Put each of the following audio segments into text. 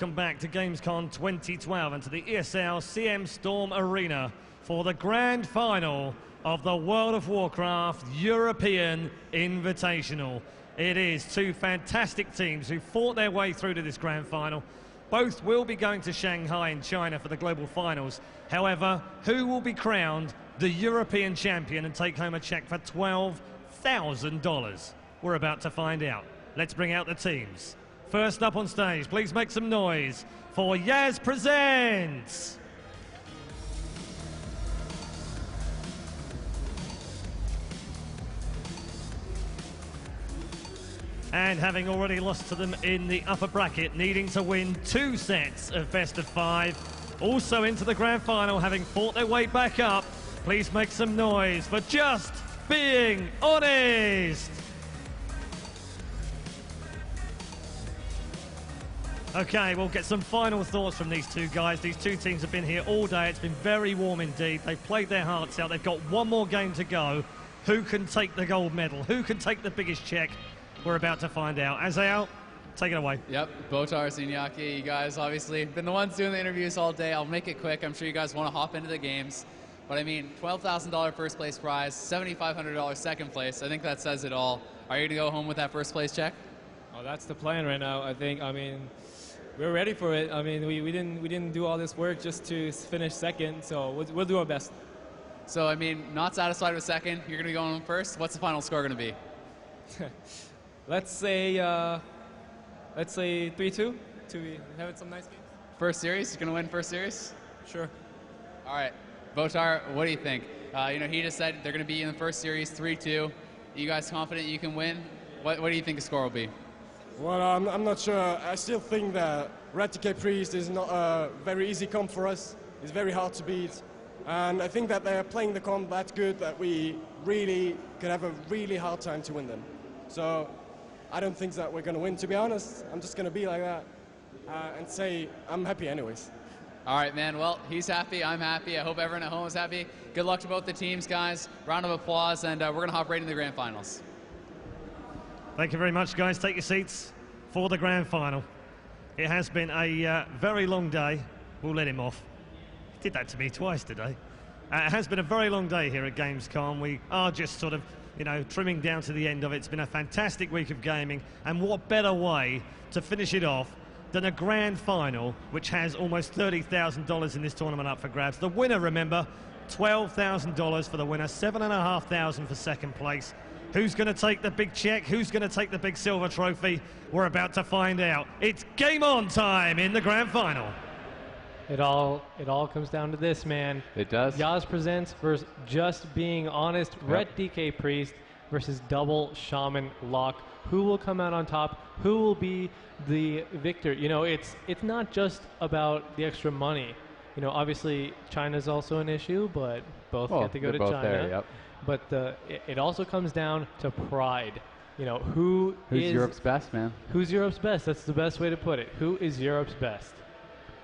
welcome back to Gamescom 2012 and to the ESL CM Storm Arena for the grand final of the World of Warcraft European Invitational. It is two fantastic teams who fought their way through to this grand final. Both will be going to Shanghai in China for the global finals. However, who will be crowned the European champion and take home a check for $12,000? We're about to find out. Let's bring out the teams. First up on stage, please make some noise for Yaz Presents. And having already lost to them in the upper bracket, needing to win 2 sets of best of 5, also into the grand final, having fought their way back up, please make some noise for Just Being Honest. Okay, we'll get some final thoughts from these two guys. These two teams have been here all day. It's been very warm indeed. They've played their hearts out. They've got one more game to go. Who can take the gold medal? Who can take the biggest check? We're about to find out. Azael, take it away. Yep, Botar, Zinyaki, you guys obviously been the ones doing the interviews all day. I'll make it quick. I'm sure you guys want to hop into the games. But I mean, $12,000 first place prize, $7,500 second place. I think that says it all. Are you going to go home with that first place check? Oh, that's the plan right now. I think, we're ready for it. We didn't do all this work just to finish second, so we'll do our best. So, not satisfied with second. You're going to be going home first. What's the final score going to be? Let's say 3-2 to have some nice games. First series? You're going to win first series? Sure. All right. Botar, what do you think? He just said they're going to be in the first series 3-2. You guys confident you can win? What do you think the score will be? Well, I'm not sure. I still think that Raticate Priest is not a very easy comp for us. It's very hard to beat. And I think that they're playing the comp that good that we really could have a really hard time to win them. So I don't think that we're going to win, to be honest. I'm just going to be like that and say I'm happy anyways. All right, man. Well, he's happy. I'm happy. I hope everyone at home is happy. Good luck to both the teams, guys. Round of applause, and we're going to hop right into the grand finals. Thank you very much, guys. Take your seats for the grand final. It has been a very long day. We'll let him off. He did that to me twice today. It has been a very long day here at Gamescom. We are just sort of, trimming down to the end of it. It's been a fantastic week of gaming, and what better way to finish it off than a grand final, which has almost $30,000 in this tournament up for grabs. The winner, remember, $12,000 for the winner, $7,500 for second place. Who's going to take the big check? Who's going to take the big silver trophy? We're about to find out. It's game on time in the grand final. It all comes down to this, man. It does. Yaz Presents versus Just Being Honest. Yep. Ret DK Priest versus Double Shaman Lock. Who will come out on top? Who will be the victor? It's not just about the extra money. Obviously China's also an issue, but both get to go to both China. there, yep. But it also comes down to pride. Who's Europe's best, man? Who's Europe's best? That's the best way to put it. Who is Europe's best?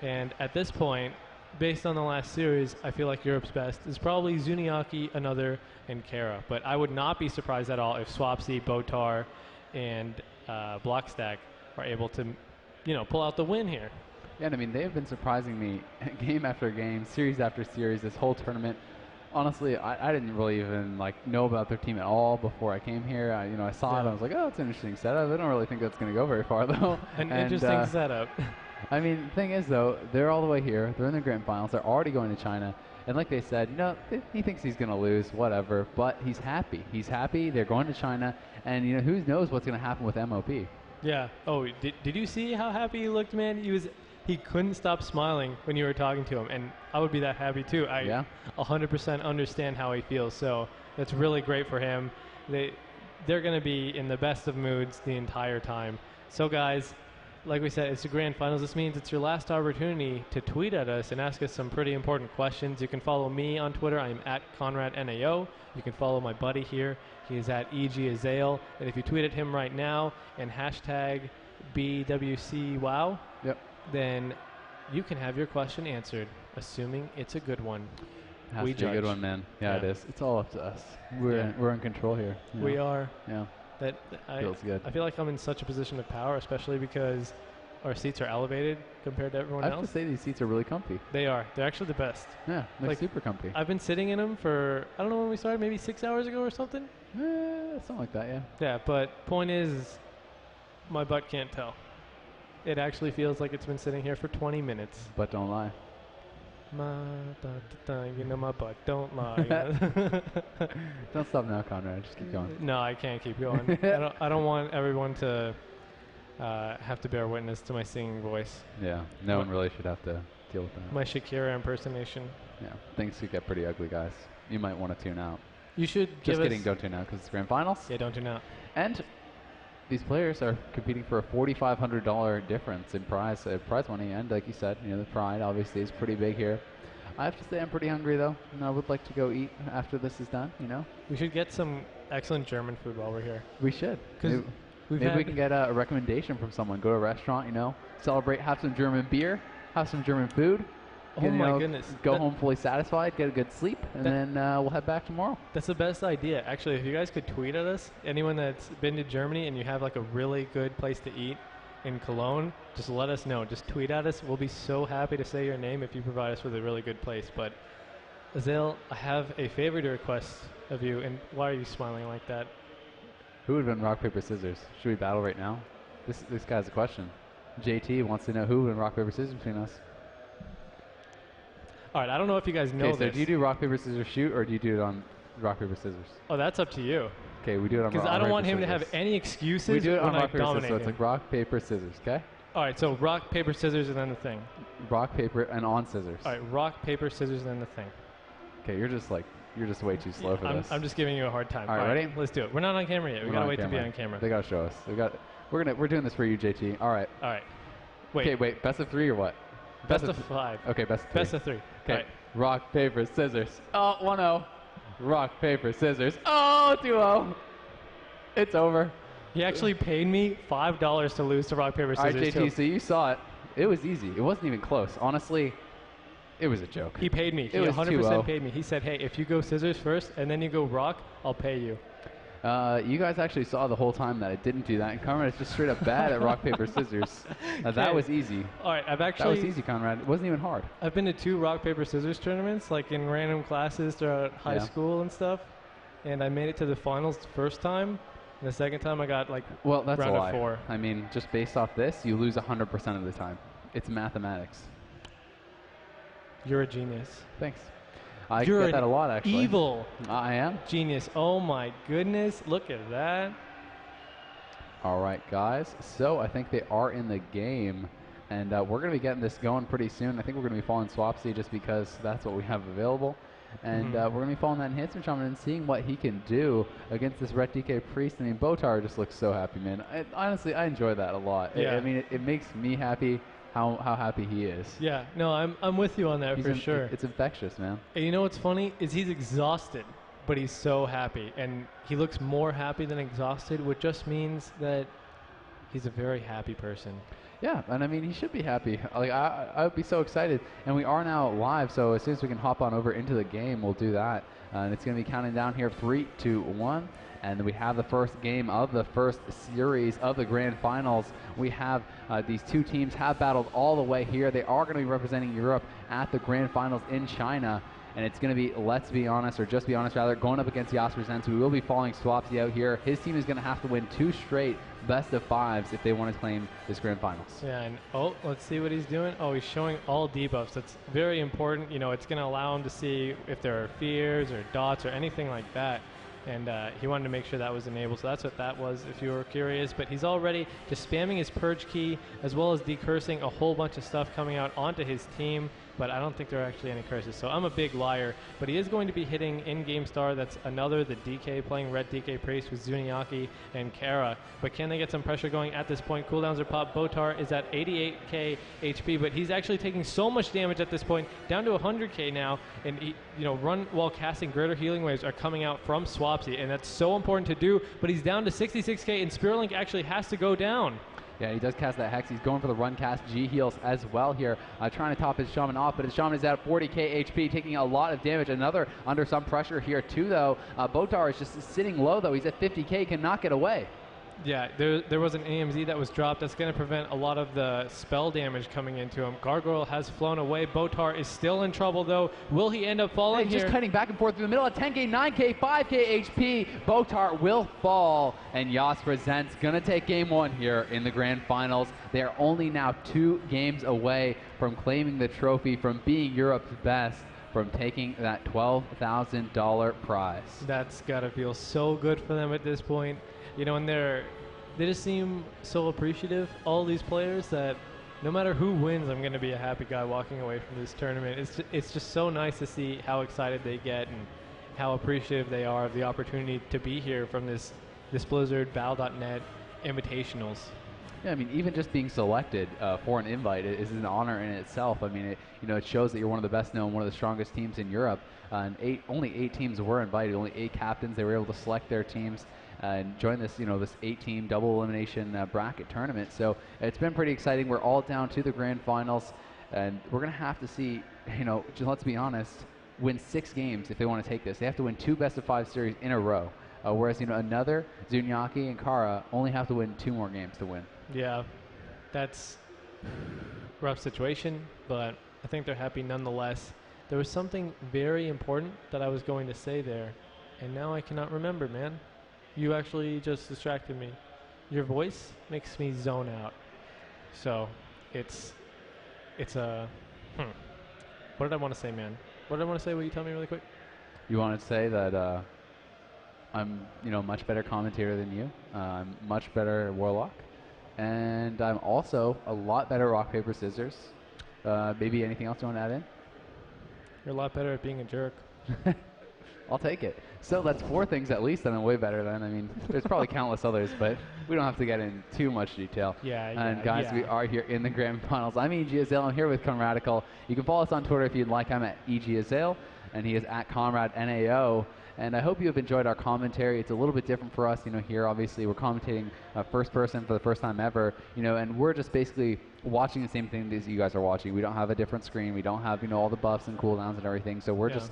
And at this point, based on the last series, I feel like Europe's best is probably Zuniaki, Another, and Kara. But I would not be surprised at all if Swapsy, Botar, and Blockstack are able to, pull out the win here. Yeah, they've been surprising me game after game, series after series, this whole tournament. Honestly, I didn't really even know about their team at all before I came here. I saw it, I was like, oh, it's an interesting setup. I don't really think that's going to go very far, though. An interesting setup. The thing is, though, they're all the way here. They're in the grand finals. They're already going to China. And like they said, he thinks he's going to lose, whatever. But he's happy. He's happy. They're going to China. And, who knows what's going to happen with MOP. Yeah. Oh, did you see how happy he looked, man? He couldn't stop smiling when you were talking to him. And I would be that happy, too. I 100% understand how he feels. So that's really great for him. They're going to be in the best of moods the entire time. So, guys, like we said, it's the grand finals. This means it's your last opportunity to tweet at us and ask us some pretty important questions. You can follow me on Twitter. I'm at ConradNAO. You can follow my buddy here. He is at EGAzael. And if you tweet at him right now and hashtag BWCWow, then you can have your question answered, assuming it's a good one. It has to be a good one, man. Yeah, it is. It's all up to us. We're in control here. We are. Yeah. Feels good. I feel like I'm in such a position of power, especially because our seats are elevated compared to everyone I have else. to say these seats are really comfy. They are. They're actually the best. Yeah, they're Like, super comfy. I've been sitting in them for, I don't know when we started, maybe 6 hours ago or something. Something like that, yeah. Yeah, but point is, my butt can't tell. It actually feels like it's been sitting here for 20 minutes. But don't lie. My butt, you know my butt, don't lie. Don't stop now, Conrad. Just keep going. No, I can't keep going. I don't want everyone to have to bear witness to my singing voice. Yeah, no one really should have to deal with that. My Shakira impersonation. Yeah, things could get pretty ugly, guys. You might want to tune out. You should give Just us... kidding, don't tune out because it's grand finals. Yeah, don't tune out. And these players are competing for a $4,500 difference in prize money. And like you said, you know, the pride obviously is pretty big here. I have to say I'm pretty hungry though, and I would like to go eat after this is done. You know, We should get some excellent German food while we're here. we should. 'Cause Maybe we can get a recommendation from someone. Go to a restaurant, you know, celebrate, have some German beer, have some German food. Oh you my know, goodness. Go home fully satisfied, get a good sleep, and then we'll head back tomorrow. That's the best idea. Actually, if you guys could tweet at us, anyone that's been to Germany and you have like a really good place to eat in Cologne, just let us know. Just tweet at us. We'll be so happy to say your name if you provide us with a really good place. But Azale, I have a favor to request of you, and why are you smiling like that? Who would win rock, paper, scissors? Should we battle right now? This guy's a question. JT wants to know who would win rock, paper, scissors between us. All right, I don't know if you guys know Okay, so this. do you do rock, paper, scissors, shoot, or do you do it on rock, paper, scissors? Oh, that's up to you. Okay, we do it on rock, Because I don't paper, want him to scissors. have any excuses We do it on when I rock, paper, scissors, dominate so it's him. like rock, paper, scissors, okay? All right, so rock, paper, scissors, and then the thing. Rock, paper, and on scissors. All right, rock, paper, scissors, and then the thing. Okay, you're just way too slow for this. I'm just giving you a hard time. All right, ready? Let's do it. We're not on camera yet. We We're gotta not wait to be on camera. They gotta show us. We're doing this for you, JT. All right. All right. Wait. Okay, wait. Best of 3 or what? Best of 5. Okay, best of 3. Best of 3. Okay. All right. Rock, paper, scissors. Oh, 1-0. Rock, paper, scissors. Oh, 2-0. It's over. He actually paid me $5 to lose to rock, paper, All right, scissors. JT, so you saw it. It was easy. It wasn't even close. Honestly, it was a joke. He paid me. He It was 100% 2-0. paid me. He said, hey, if you go scissors first and then you go rock, I'll pay you. You guys actually saw the whole time that I didn't do that, and Conrad is just straight up bad at rock, paper, scissors. That was easy. All right, That was easy, Conrad. It wasn't even hard. I've been to 2 rock, paper, scissors tournaments, like in random classes throughout high Yeah. school and stuff. And I made it to the finals the first time. And the second time I got like Well, that's round a of lie. 4. I mean, just based off this, you lose 100% of the time. It's mathematics. You're a genius. Thanks. I You're get that a lot, actually. Evil I am. genius. Oh my goodness. Look at that. All right, guys. So I think they are in the game, and we're going to be getting this going pretty soon. I think we're going to be following Swapsy just because that's what we have available. And we're going to be following that enhancement shaman and seeing what he can do against this Ret DK Priest. I mean, Botar just looks so happy, man. Honestly, I enjoy that a lot. Yeah. I mean, it makes me happy how happy he is. Yeah, no, I'm with you on that for sure. It's infectious, man. And you know what's funny is he's exhausted, but he's so happy, and he looks more happy than exhausted, which just means that he's a very happy person. Yeah, and I mean, he should be happy. Like I would be so excited. And we are now live, so as soon as we can hop on over into the game, we'll do that. And it's going to be counting down here, 3, 2, 1. And we have the first game of the first series of the grand finals. We have these 2 teams have battled all the way here. They are going to be representing Europe at the grand finals in China. And it's going to be, let's be honest, or just be honest rather, going up against Jasper Zenz. We will be following Swapsy out here. His team is going to have to win 2 straight best of 5s if they want to claim this grand finals. Yeah, and let's see what he's doing. Oh, he's showing all debuffs. That's very important. You know, it's going to allow him to see if there are fears or dots or anything like that. And he wanted to make sure that was enabled, so that's what that was, if you were curious. But he's already just spamming his purge key, as well as decursing a whole bunch of stuff coming out onto his team. But I don't think there are actually any curses, so I'm a big liar. But he is going to be hitting in-game star. That's another, the DK, playing Red DK Priest with Zuniaki and Kara. But can they get some pressure going at this point? Cooldowns are popped. Botar is at 88k HP, but he's actually taking so much damage at this point, down to 100k now. And he, run while casting greater healing waves are coming out from Swapsy, and that's so important to do. But he's down to 66k, and Spirit Link actually has to go down. Yeah, he does cast that Hex. He's going for the run cast G heals as well here, trying to top his Shaman off, but his Shaman is at 40k HP, taking a lot of damage. Another under some pressure here too, though. Botar is just sitting low, though. He's at 50k, cannot get away. Yeah, there was an AMZ that was dropped. That's going to prevent a lot of the spell damage coming into him. Gargoyle has flown away. Botar is still in trouble, though. Will he end up falling here? Just cutting back and forth through the middle at 10k, 9k, 5k HP. Botar will fall, and Yas Presents going to take game one here in the grand finals. They are only now 2 games away from claiming the trophy, from being Europe's best, from taking that $12,000 prize. That's got to feel so good for them at this point. You know, and they just seem so appreciative, all these players, that no matter who wins, I'm going to be a happy guy walking away from this tournament. It's just so nice to see how excited they get and how appreciative they are of the opportunity to be here from this Blizzard Battle.net Invitationals. Yeah, I mean, even just being selected for an invite is an honor in itself. I mean, it shows that you're one of the best known, one of the strongest teams in Europe. And only 8 teams were invited, only 8 captains. They were able to select their teams and join this, this 8-team double elimination bracket tournament. So it's been pretty exciting. We're all down to the grand finals, and we're going to have to see, just let's be honest, win 6 games if they want to take this. They have to win 2 best-of-5 series in a row, whereas, another, Zunyaki and Kara, only have to win 2 more games to win. Yeah, that's a rough situation, but I think they're happy nonetheless. There was something very important that I was going to say there, and now I cannot remember, man. You actually just distracted me. Your voice makes me zone out. So, it's a, What did I want to say, man? What did I want to say? Will you tell me really quick? You want to say that I'm, much better commentator than you. I'm much better Warlock. And I'm also a lot better rock, paper, scissors. Maybe anything else you want to add in? You're a lot better at being a jerk. I'll take it. So that's 4 things at least that I'm way better than. I mean, there's probably countless others, but we don't have to get in too much detail. And guys, we are here in the grand finals. I'm E.G. Azale. I'm here with Conradical. You can follow us on Twitter if you'd like. I'm at E.G. Azale, and he is at Conrad NAO. And I hope you have enjoyed our commentary. It's a little bit different for us, here. Obviously, we're commentating first person for the first time ever, and we're just basically watching the same thing as you guys are watching. We don't have a different screen. We don't have, all the buffs and cooldowns and everything. So we're just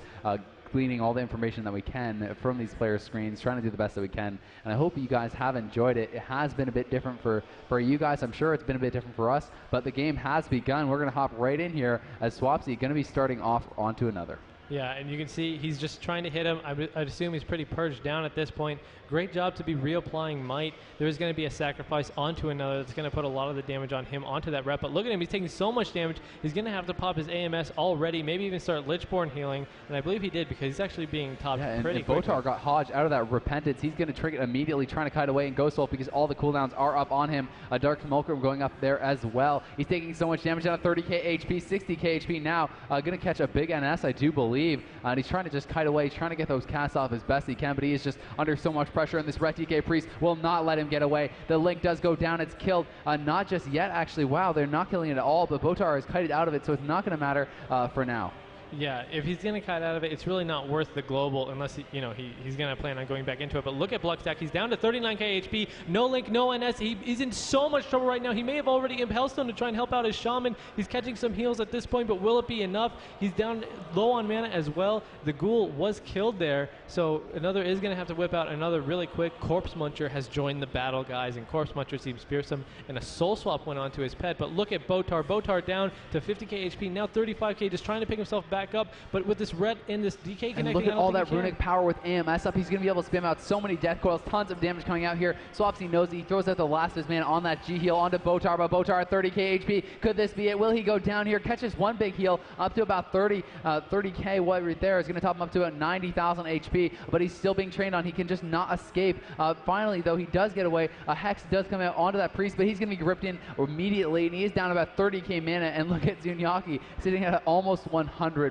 gleaning all the information that we can from these players' screens, trying to do the best that we can. And I hope you guys have enjoyed it. It has been a bit different for you guys. I'm sure it's been a bit different for us, but the game has begun. We're going to hop right in here as Swapsy going to be starting off onto another. Yeah, and you can see he's just trying to hit him. I'd assume he's pretty purged down at this point. Great job to be reapplying might. There's going to be a sacrifice onto another that's going to put a lot of the damage on him onto that rep. But look at him. He's taking so much damage. He's going to have to pop his AMS already, maybe even start Lichborn healing. And I believe he did because he's actually being topped pretty quickly. Botar got Hodge out of that Repentance. He's going to trigger immediately, trying to kite away and Ghost Wolf because all the cooldowns are up on him. A Dark Mulcrum going up there as well. He's taking so much damage, down to 30k HP, 60k HP now. Going to catch a big NS, I do believe. And he's trying to just kite away. He's trying to get those casts off as best he can, but he is just under so much pressure, and this Ret DK Priest will not let him get away. The Link does go down. It's killed. Not just yet, actually. Wow, they're not killing it at all, but Botar is kited out of it, so it's not going to matter for now. Yeah, if he's going to kite out of it, it's really not worth the global unless he's going to plan on going back into it. But look at Bluckstack. He's down to 39k HP. No Link, no NS. He's in so much trouble right now. He may have already Imp Hellstone to try and help out his Shaman. He's catching some heals at this point, but will it be enough? He's down low on mana as well. The Ghoul was killed there, so another is going to have to whip out another really quick. Corpse Muncher has joined the battle, guys, and Corpse Muncher seems fearsome, and a Soul Swap went on to his pet. But look at Botar. Botar down to 50k HP, now 35k, just trying to pick himself back up. But with this red in this DK connecting, and look at all that runic power with AMS up. He's going to be able to spam out so many death coils, tons of damage coming out here. Swapsy knows it. He throws out the last of his man on that G heal onto Botar, but Botar at 30k HP. Could this be it? Will he go down here? Catches one big heal up to about 30k. What right there is going to top him up to about 90,000 HP, but he's still being trained on. He can just not escape. Finally, though, he does get away. A Hex does come out onto that Priest, but he's going to be ripped in immediately, and he is down about 30k mana. And look at Zunyaki sitting at almost 100%.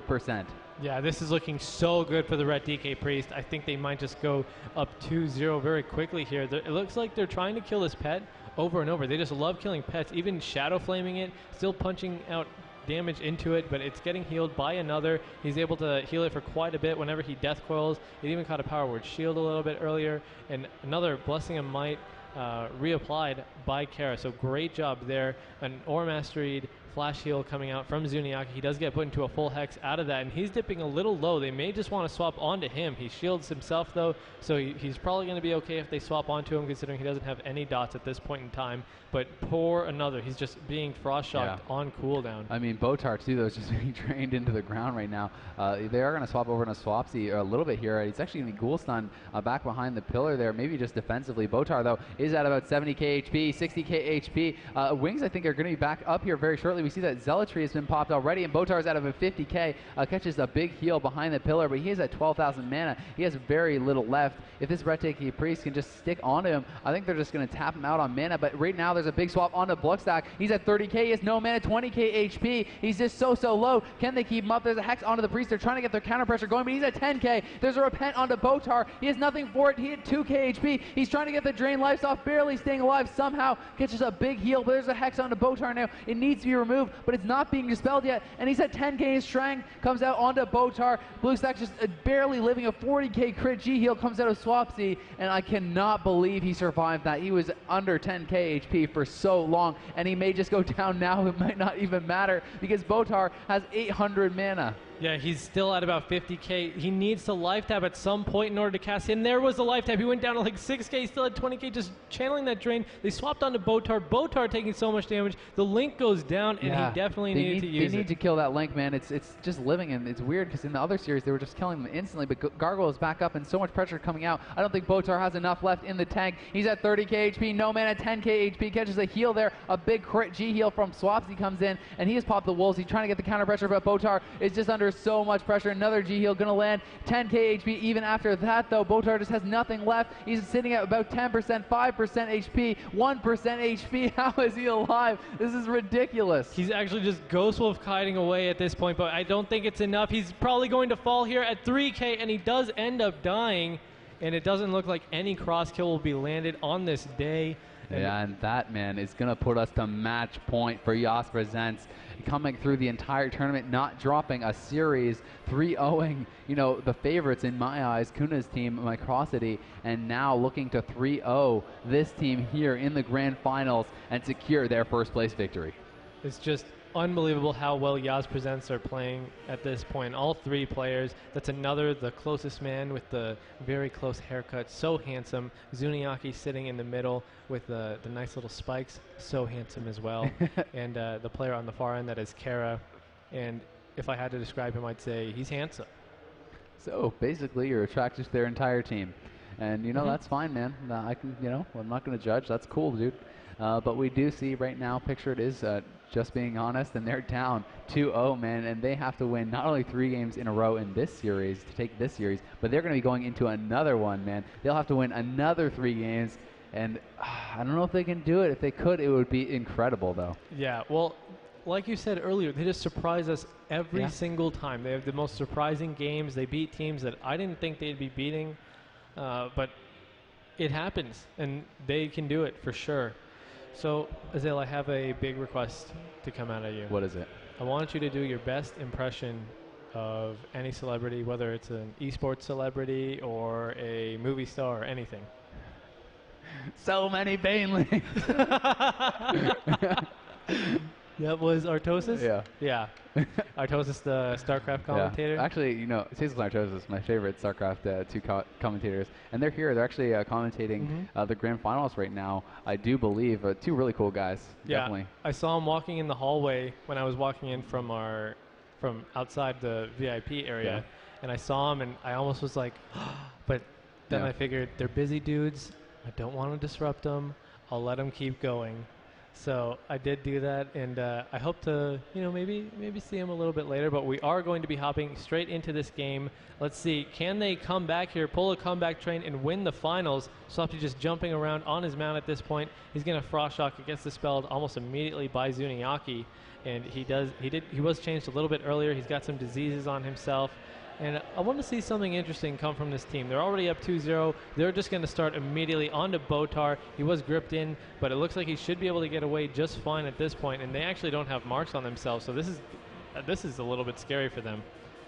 Yeah, this is looking so good for the Ret DK Priest. I think they might just go up 2-0 very quickly here. It looks like they're trying to kill this pet over and over. They just love killing pets, even Shadow Flaming it, still punching out damage into it, but it's getting healed by another. He's able to heal it for quite a bit whenever he death coils. It even caught a Power Word Shield a little bit earlier, and another Blessing of Might reapplied by Kara. So great job there. An Ore Mastered flash heal coming out from Zuniaki. He does get put into a full hex out of that, and he's dipping a little low. They may just want to swap onto him. He shields himself, though, so he's probably going to be okay if they swap onto him, considering he doesn't have any dots at this point in time. But poor another. He's just being frost shocked on cooldown. I mean, Botar, too, though, is just being drained into the ground right now. They are going to swap over to Swapsy a little bit here. He's actually going to be ghoul stunned back behind the pillar there, maybe just defensively. Botar, though, is at about 70k HP, 60k HP. Wings, I think, are going to be back up here very shortly. We see that Zealotry has been popped already, and Botar is out of a 50k. Catches a big heal behind the pillar, but he is at 12,000 mana. He has very little left. If this Breathtaking Priest can just stick onto him, I think they're just going to tap him out on mana. But right now, there's a big swap onto Bluckstack. He's at 30k. He has no mana, 20k HP. He's just so low. Can they keep him up? There's a Hex onto the Priest. They're trying to get their counter pressure going, but he's at 10k. There's a Repent onto Botar. He has nothing for it. He had 2k HP. He's trying to get the Drain Lives off, barely staying alive somehow. Catches a big heal, but there's a Hex onto Botar now. It needs to be removed, but it's not being dispelled yet, and he's at 10k. His Strength comes out onto Botar. Bluestack just barely living. A 40k crit G heal comes out of Swapsy, and I cannot believe he survived that. He was under 10k HP for so long, and he may just go down now. It might not even matter because Botar has 800 mana. Yeah, he's still at about 50k. He needs to life tap at some point in order to cast in. There was the life tap. He went down to like 6k, still at 20k, just channeling that drain. They swapped onto Botar. Botar taking so much damage. The Link goes down, and he definitely needed to use it. They need to kill that Link, man. It's just living, and it's weird because in the other series they were just killing them instantly, but Gargoyle is back up and so much pressure coming out. I don't think Botar has enough left in the tank. He's at 30k HP, no mana, 10k HP, catches a heal there. A big crit G heal from Swapsy comes in, and he has popped the Wolves. He's trying to get the counter pressure, but Botar is just under so much pressure. Another G heal gonna land, 10k HP. Even after that, though, Botar just has nothing left. He's sitting at about 10%, 5% HP, 1% HP. How is he alive? This is ridiculous. He's actually just Ghost Wolf kiting away at this point, but I don't think it's enough. He's probably going to fall here at 3k, and he does end up dying, and it doesn't look like any cross kill will be landed on this day. Yeah, and that, man, is going to put us to match point for Yas Presents. Coming through the entire tournament, not dropping a series, 3-0ing, you know, the favorites in my eyes, Kuna's team, Microsity, and now looking to 3-0 this team here in the grand finals and secure their first place victory. It's just unbelievable how well Yas Presents are playing at this point. All three players. That's another, the closest man with the very close haircut. So handsome. Zuniaki sitting in the middle with the nice little spikes. So handsome as well. And the player on the far end, that is Kara. And if I had to describe him, I'd say he's handsome. So basically, you're attracted to their entire team. And, you know, that's fine, man. I can, you know, I'm not going to judge. That's cool, dude. But we do see right now, picture it is, just being honest, and they're down 2-0, man, and they have to win not only 3 games in a row in this series to take this series, but they're going to be going into another one, man. They'll have to win another 3 games, and I don't know if they can do it. If they could, it would be incredible, though. Yeah, well, like you said earlier, they just surprise us every single time. They have the most surprising games. They beat teams that I didn't think they'd be beating, but it happens, and they can do it for sure. So, Azale, I have a big request to come out of you. What is it? I want you to do your best impression of any celebrity, whether it's an esports celebrity or a movie star or anything. So many Banelings. That was Artosis? Yeah. Yeah. Artosis, the StarCraft commentator? Yeah. Actually, you know, Cecil and Artosis, my favorite StarCraft 2 commentators, and they're here. They're actually commentating the grand finals right now. I do believe 2 really cool guys. Yeah. Definitely. I saw him walking in the hallway when I was walking in from outside the VIP area, and I saw him, and I almost was like, but then I figured they're busy dudes. I don't want to disrupt them. I'll let them keep going. So I did do that, and I hope to, you know, maybe see him a little bit later. But we are going to be hopping straight into this game. Let's see, can they come back here, pull a comeback train, and win the finals? Swapsy just jumping around on his mount at this point. He's going to Frost Shock. It gets dispelled almost immediately by Zuniaki, and he was changed a little bit earlier. He's got some diseases on himself. And I want to see something interesting come from this team. They're already up 2-0. They're just going to start immediately onto Botar. He was gripped in, but it looks like he should be able to get away just fine at this point. And they actually don't have marks on themselves, so this is a little bit scary for them.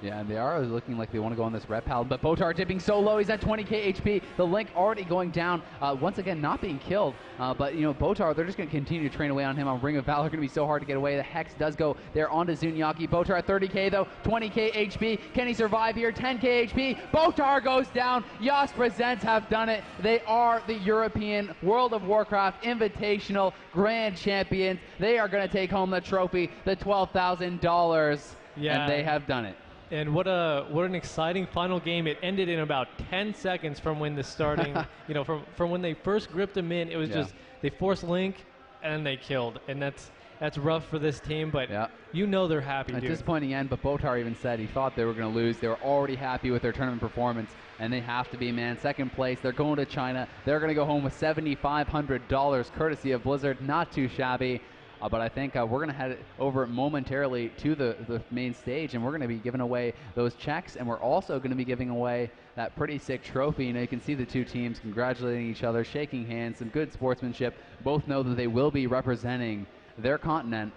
Yeah, and they are looking like they want to go on this rep pal, but Botar dipping so low, he's at 20k HP. The Link already going down, once again not being killed, but you know, Botar, they're just going to continue to train away on him on Ring of Valor, going to be so hard to get away. The Hex does go there onto Zunyaki. Botar at 30k though, 20k HP, can he survive here? 10k HP, Botar goes down. Yas Presents have done it. They are the European World of Warcraft Invitational Grand Champions. They are going to take home the trophy, the $12,000, yeah. And they have done it. And what an exciting final game. It ended in about 10 seconds from when the starting, you know, from when they first gripped him in. It was just, they forced Link and then they killed. And that's rough for this team, but you know they're happy, A dude. disappointing end, but Botar even said he thought they were going to lose. They were already happy with their tournament performance, and they have to be, man. Second place, they're going to China. They're going to go home with $7,500 courtesy of Blizzard. Not too shabby. But I think we're going to head over momentarily to the main stage, and we're going to be giving away those checks, and we're also going to be giving away that pretty sick trophy. You know, you can see the two teams congratulating each other, shaking hands, some good sportsmanship. Both know that they will be representing their continent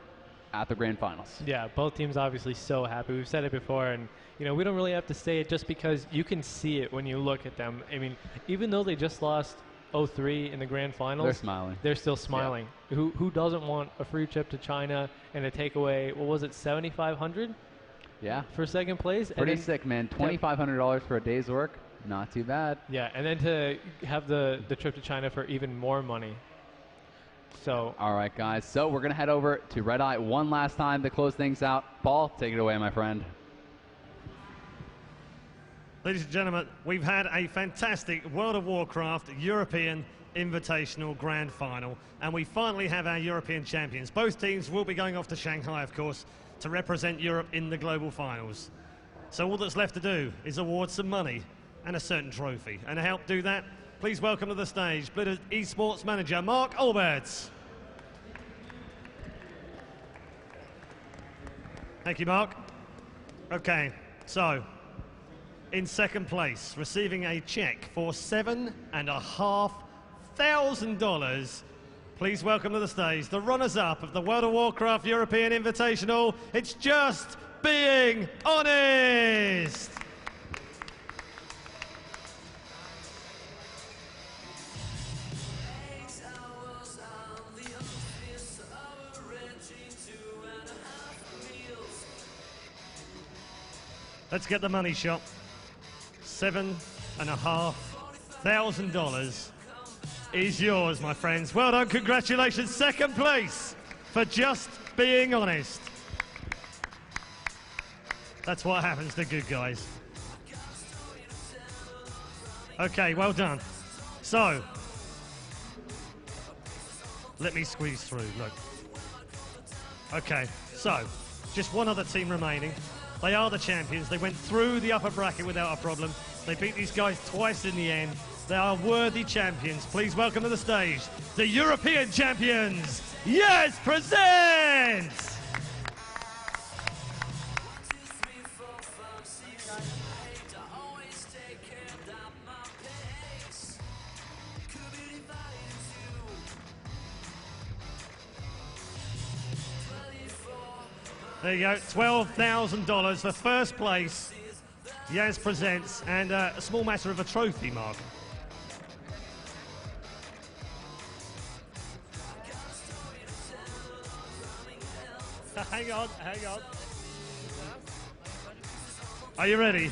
at the grand finals. Yeah, both teams obviously so happy. We've said it before, and you know, we don't really have to say it just because you can see it when you look at them. I mean, even though they just lost 0-3 in the grand finals, they're smiling. They're still smiling. Yeah. Who doesn't want a free trip to China and a takeaway? What was it, 7,500? Yeah, for second place. Pretty sick, man. $2,500 for a day's work. Not too bad. Yeah, and then to have the trip to China for even more money. So. All right, guys. So we're gonna head over to Red Eye one last time to close things out. Paul, take it away, my friend. Ladies and gentlemen, we've had a fantastic World of Warcraft European Invitational Grand Final, and we finally have our European champions. Both teams will be going off to Shanghai, of course, to represent Europe in the global finals. So all that's left to do is award some money and a certain trophy. And to help do that, please welcome to the stage Blizzard Esports Manager Mark Alberts. Thank you, Mark. Okay, so in second place, receiving a check for $7,500. Please welcome to the stage the runners-up of the World of Warcraft European Invitational. It's Just Being Honest. Let's get the money shot. $7,500 is yours, my friends. Well done, congratulations. Second place for Just Being Honest. That's what happens to good guys. Okay, well done. So, let me squeeze through, look. Okay, so, just one other team remaining. They are the champions. They went through the upper bracket without a problem. They beat these guys twice in the end. They are worthy champions. Please welcome to the stage the European champions. Yes, presents! There you go, $12,000 for first place. Yaz presents, and a small matter of a trophy, Mark. Hang on. Are you ready?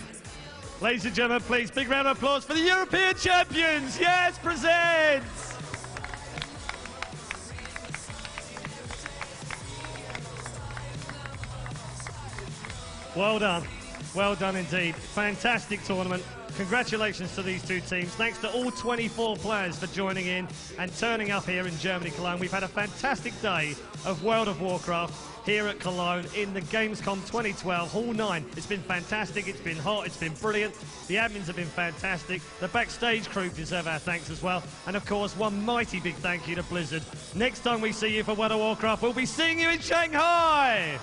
Ladies and gentlemen, please, big round of applause for the European champions. Yaz presents. Well done. Well done indeed. Fantastic tournament. Congratulations to these two teams. Thanks to all 24 players for joining in and turning up here in Germany, Cologne. We've had a fantastic day of World of Warcraft here at Cologne in the Gamescom 2012 Hall 9. It's been fantastic. It's been hot. It's been brilliant. The admins have been fantastic. The backstage crew deserve our thanks as well. And of course, one mighty big thank you to Blizzard. Next time we see you for World of Warcraft, we'll be seeing you in Shanghai.